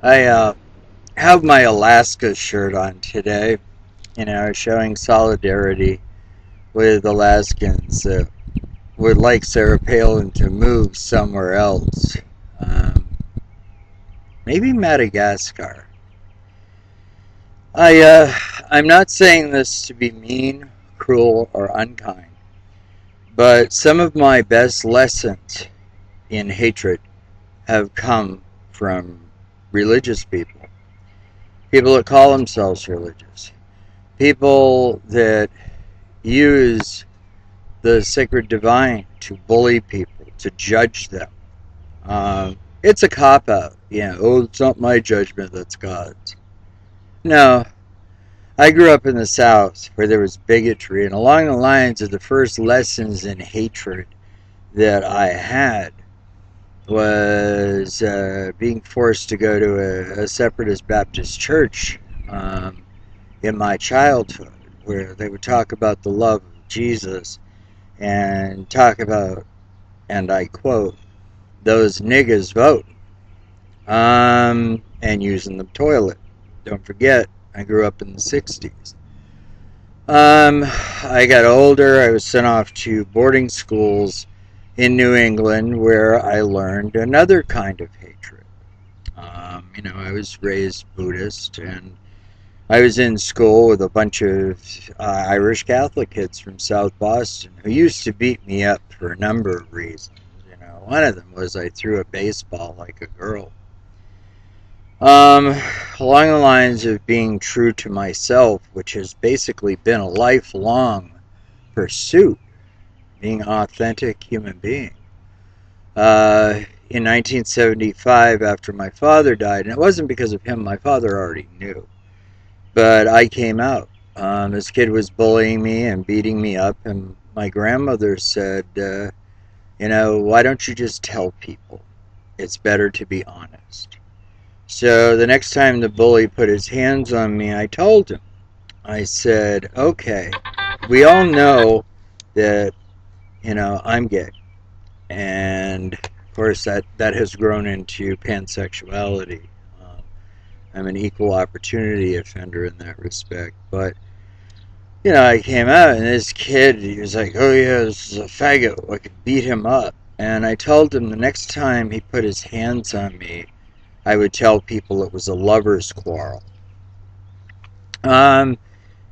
I have my Alaska shirt on today, showing solidarity with Alaskans that would like Sarah Palin to move somewhere else. Um, Maybe Madagascar. I, uh, I'm not saying this to be mean, cruel, or unkind, but some of my best lessons in hatred have come from religious people. People that call themselves religious. People that use the sacred divine to bully people, to judge them. It's a cop out. Oh, it's not my judgment, that's God's. No, I grew up in the South where there was bigotry, and along the lines of the first lessons in hatred that I had was being forced to go to a separatist Baptist church in my childhood, where they would talk about the love of Jesus and talk about, and I quote, those niggas vote, and using the toilet. Don't forget, I grew up in the 60s. I got older. I was sent off to boarding schools in New England where I learned another kind of hatred. I was raised Buddhist, and I was in school with a bunch of Irish Catholic kids from South Boston who used to beat me up for a number of reasons. One of them was I threw a baseball like a girl. Um, Along the lines of being true to myself, which has basically been a lifelong pursuit, being an authentic human being. In 1975, after my father died, and it wasn't because of him, my father already knew, but I came out. This kid was bullying me and beating me up, and my grandmother said, why don't you just tell people? It's better to be honest. So the next time the bully put his hands on me, I told him. I said, okay, we all know that, I'm gay. And of course, that has grown into pansexuality. I'm an equal opportunity offender in that respect. But, I came out and this kid, he was like, oh yeah, this is a faggot. I could beat him up. And I told him the next time he put his hands on me, I would tell people it was a lover's quarrel.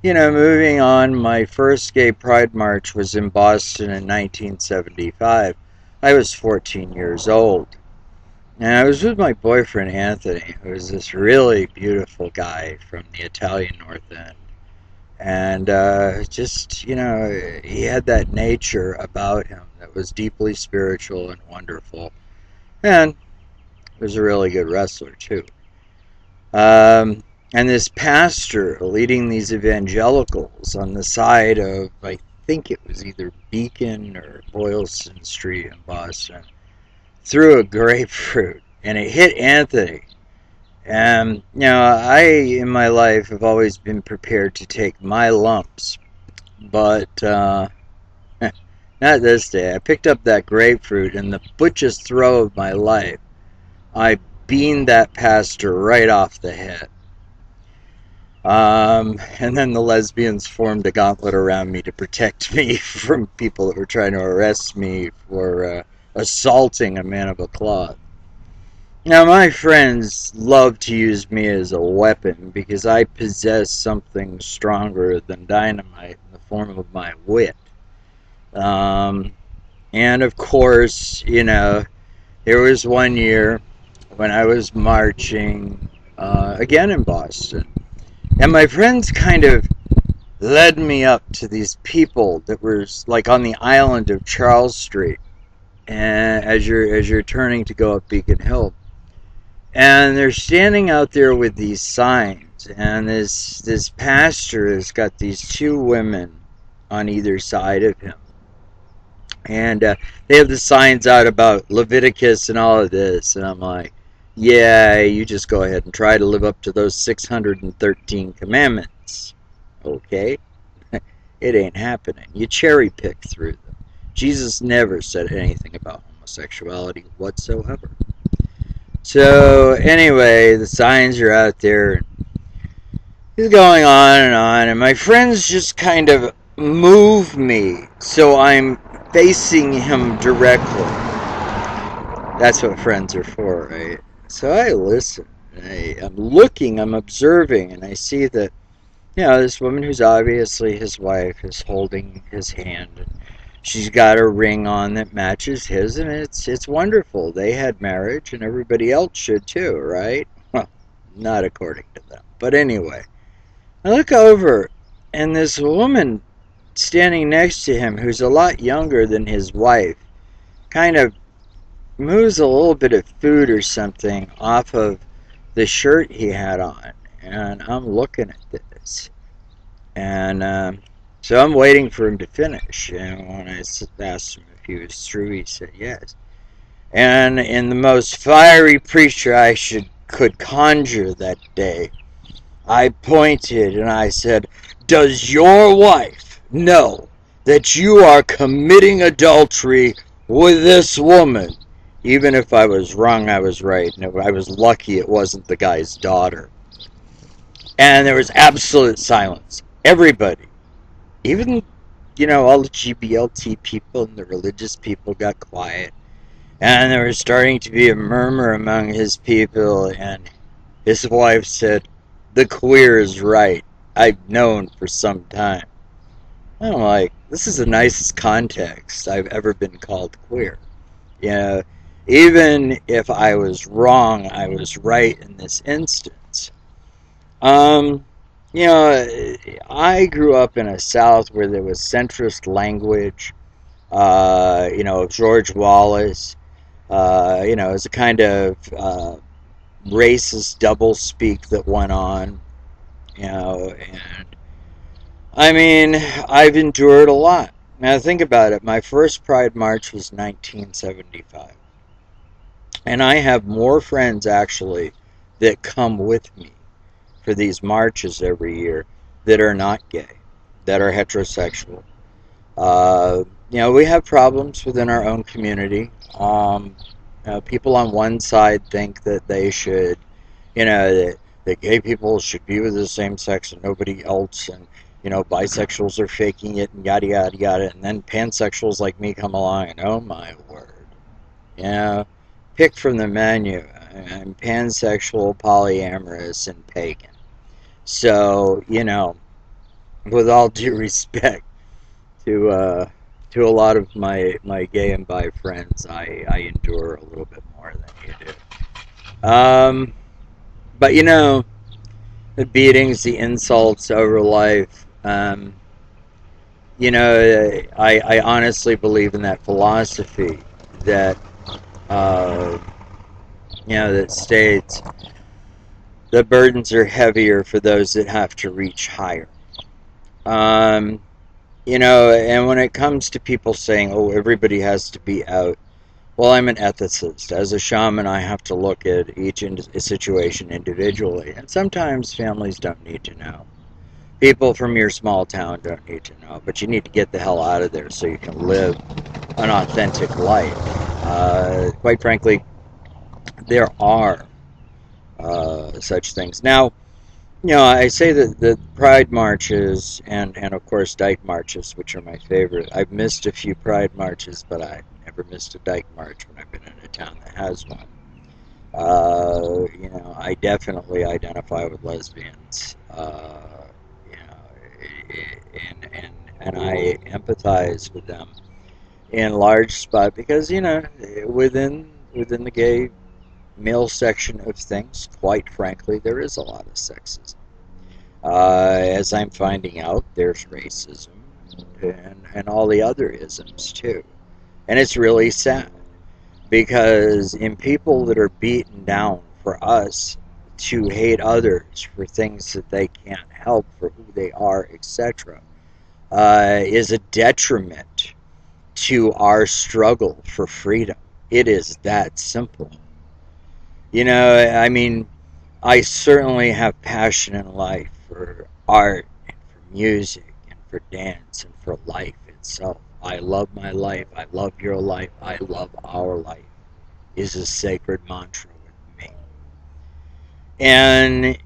Moving on, my first gay pride march was in Boston in 1975. I was 14 years old. And I was with my boyfriend Anthony, who was this really beautiful guy from the Italian North End. And he had that nature about him that was deeply spiritual and wonderful. And was a really good wrestler, too. And this pastor leading these evangelicals on the side of, I think it was either Beacon or Boylston Street in Boston, threw a grapefruit, and it hit Anthony. And, I, in my life, have always been prepared to take my lumps, but not this day. I picked up that grapefruit, and the butchest throw of my life, I beamed that pastor right off the head. And then the lesbians formed a gauntlet around me to protect me from people that were trying to arrest me for assaulting a man of a cloth. Now, my friends love to use me as a weapon because I possess something stronger than dynamite in the form of my wit. And of course, there was one year when I was marching again in Boston. And my friends kind of led me up to these people that were like on the island of Charles Street, and as you're turning to go up Beacon Hill, and they're standing out there with these signs, and this pastor has got these two women on either side of him, and they have the signs out about Leviticus and all of this, and I'm like, yeah, you just go ahead and try to live up to those 613 commandments. Okay? It ain't happening. You cherry pick through them. Jesus never said anything about homosexuality whatsoever. So anyway, the signs are out there. He's going on, and my friends just kind of move me so I'm facing him directly. That's what friends are for, right? So I listen. I'm looking, I'm observing, and I see that, this woman who's obviously his wife is holding his hand. And she's got a ring on that matches his, and it's wonderful. They had marriage, and everybody else should too, right? Well, not according to them. But anyway, I look over, and this woman standing next to him, who's a lot younger than his wife, kind of moves a little bit of food or something off of the shirt he had on. And I'm looking at this. And so I'm waiting for him to finish. And when I asked him if he was through, he said yes. And in the most fiery preacher could conjure that day, I pointed and I said, "Does your wife know that you are committing adultery with this woman?" Even if I was wrong, I was right. And I was lucky it wasn't the guy's daughter. And there was absolute silence. Everybody, even, all the GBLT people and the religious people got quiet. And there was starting to be a murmur among his people. And his wife said, "The queer is right. I've known for some time." I'm like, this is the nicest context I've ever been called queer. You know, even if I was wrong, I was right in this instance. Um, you know, I grew up in a South where there was centrist language. George Wallace. It's a kind of racist doublespeak that went on. And I mean, I've endured a lot. Now think about it. My first Pride March was 1975. And I have more friends actually that come with me for these marches every year that are not gay, that are heterosexual. We have problems within our own community. People on one side think that they should, that gay people should be with the same sex and nobody else, and bisexuals are faking it and yada yada yada. And then pansexuals like me come along and oh my word, pick from the menu. I'm pansexual, polyamorous, and pagan. So, with all due respect to a lot of my gay and bi friends, I endure a little bit more than you do. But the beatings, the insults over life. I honestly believe in that philosophy that uh, that states the burdens are heavier for those that have to reach higher. Um, and when it comes to people saying, "Oh, everybody has to be out," well, I'm an ethicist. As a shaman, I have to look at each situation individually, and sometimes families don't need to know. People from your small town don't need to know, but you need to get the hell out of there so you can live an authentic life. Quite frankly, there are such things. Now, I say that the Pride marches and of course Dyke marches, which are my favorite. I've missed a few Pride marches, but I never missed a Dyke march when I've been in a town that has one. I definitely identify with lesbians. And I empathize with them in large spot because within the gay male section of things, quite frankly, there is a lot of sexism. As I'm finding out, there's racism and all the other isms too. And it's really sad because in people that are beaten down, for us to hate others for things that they can't help, for who they are, etc., is a detriment to our struggle for freedom. It is that simple. I mean, I certainly have passion in life for art and for music and for dance and for life itself. I love my life. I love your life. I love our life is a sacred mantra with And,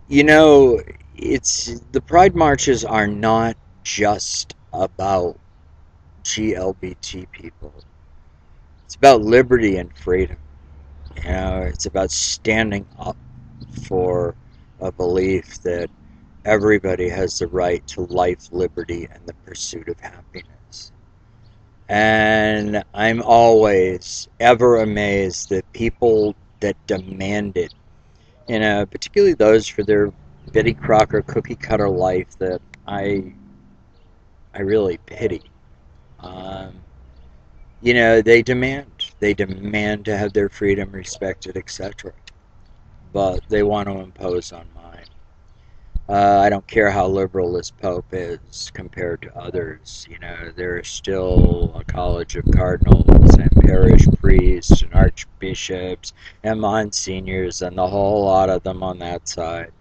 you know, it's the Pride marches are not just about GLBT people. It's about liberty and freedom. You know, it's about standing up for a belief that everybody has the right to life, liberty, and the pursuit of happiness. And I'm always ever amazed that people that demand it, you know, particularly those for their Betty Crocker cookie cutter life that I really pity. Um, you know, they demand to have their freedom respected, etc. But they want to impose on mine. I don't care how liberal this Pope is compared to others. You know, there's still a college of cardinals and parish priests and archbishops and monsignors and the whole lot of them on that side.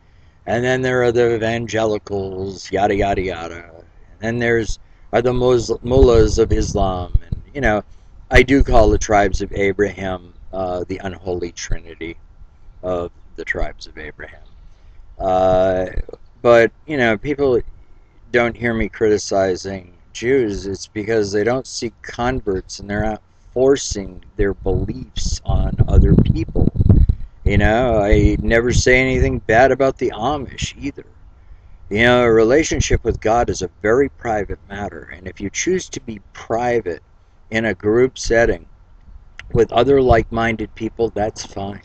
And then there are the evangelicals, yada yada yada. And then there's are the mullahs of Islam, and you know, I do call the tribes of Abraham the unholy trinity of the tribes of Abraham. Uh, but you know, people don't hear me criticizing Jews. It's because they don't see converts, and they're not forcing their beliefs on other people. You know, I never say anything bad about the Amish either. You know, a relationship with God is a very private matter, and if you choose to be private in a group setting with other like minded people, that's fine.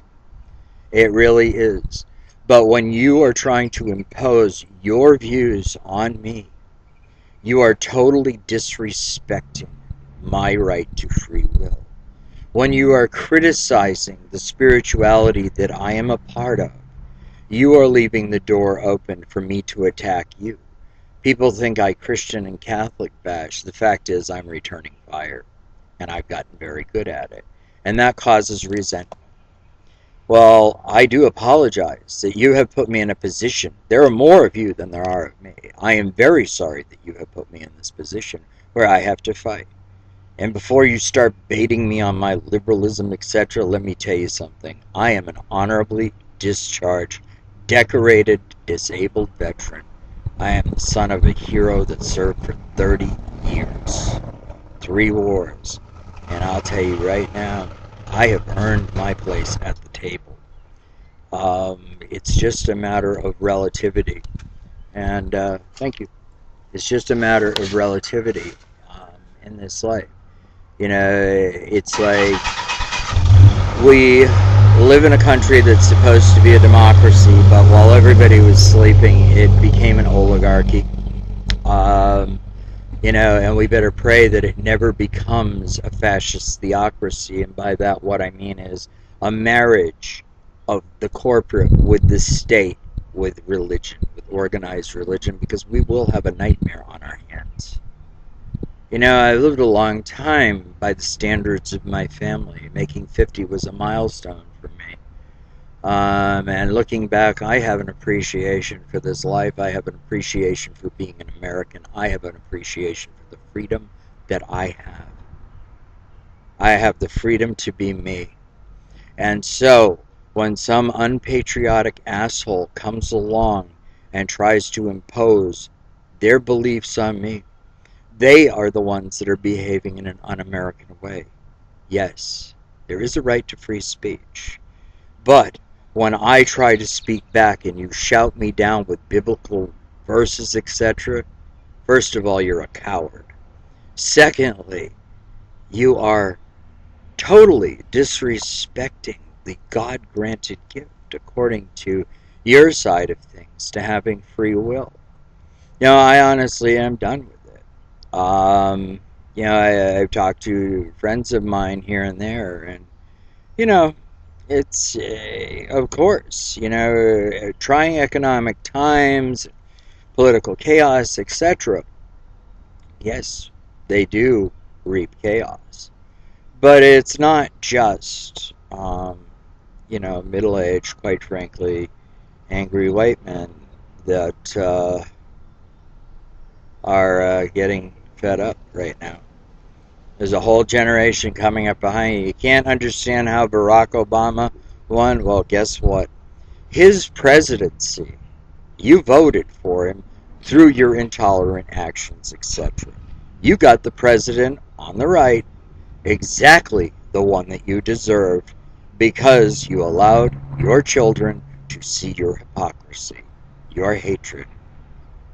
It really is. But when you are trying to impose your views on me, you are totally disrespecting my right to free will. When you are criticizing the spirituality that I am a part of, you are leaving the door open for me to attack you. People think I Christian and Catholic bash. The fact is, I'm returning fire, and I've gotten very good at it. And that causes resentment. Well, I do apologize that you have put me in a position. There are more of you than there are of me. I am very sorry that you have put me in this position where I have to fight. And before you start baiting me on my liberalism, etc., let me tell you something. I am an honorably discharged, decorated, disabled veteran. I am the son of a hero that served for 30 years, 3 wars. And I'll tell you right now, I have earned my place at the table. It's just a matter of relativity. And thank you. It's just a matter of relativity in this life. You know, it's like we live in a country that's supposed to be a democracy, but while everybody was sleeping, it became an oligarchy. Um, you know, and we better pray that it never becomes a fascist theocracy. And by that, what I mean is a marriage of the corporate with the state, with religion, with organized religion, because we will have a nightmare on our hands. You know, I lived a long time by the standards of my family. Making 50 was a milestone for me. And looking back, I have an appreciation for this life. I have an appreciation for being an American. I have an appreciation for the freedom that I have. I have the freedom to be me. And so, when some unpatriotic asshole comes along and tries to impose their beliefs on me, they are the ones that are behaving in an un-American way. Yes, there is a right to free speech. But when I try to speak back and you shout me down with biblical verses, etc., first of all, you're a coward. Secondly, you are totally disrespecting the God-granted gift, according to your side of things, to having free will. You know, I honestly am done with it. You know, I've talked to friends of mine here and there, and, you know, it's, of course, you know, trying economic times, political chaos, etc. Yes, they do reap chaos. But it's not just, you know, middle-aged, quite frankly, angry white men that are getting fed up right now. There's a whole generation coming up behind you. You can't understand how Barack Obama won? Well, guess what? His presidency, you voted for him through your intolerant actions, etc. You got the president on the right, exactly the one that you deserved, because you allowed your children to see your hypocrisy, your hatred.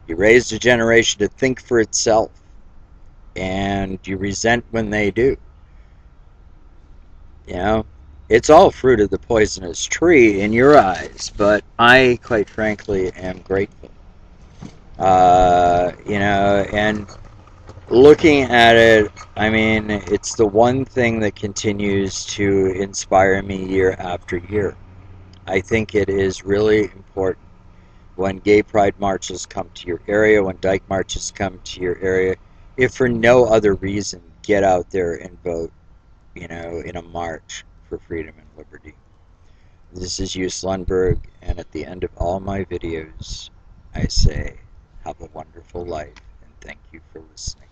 You raised a generation to think for itself, and you resent when they do. You know, it's all fruit of the poisonous tree in your eyes, but I, quite frankly, am grateful. And looking at it, I mean, it's the one thing that continues to inspire me year after year. I think it is really important when gay pride marches come to your area, when dyke marches come to your area, if for no other reason, get out there and vote, in a march for freedom and liberty. This is Hugh Lundberg, and at the end of all my videos, I say, have a wonderful life, and thank you for listening.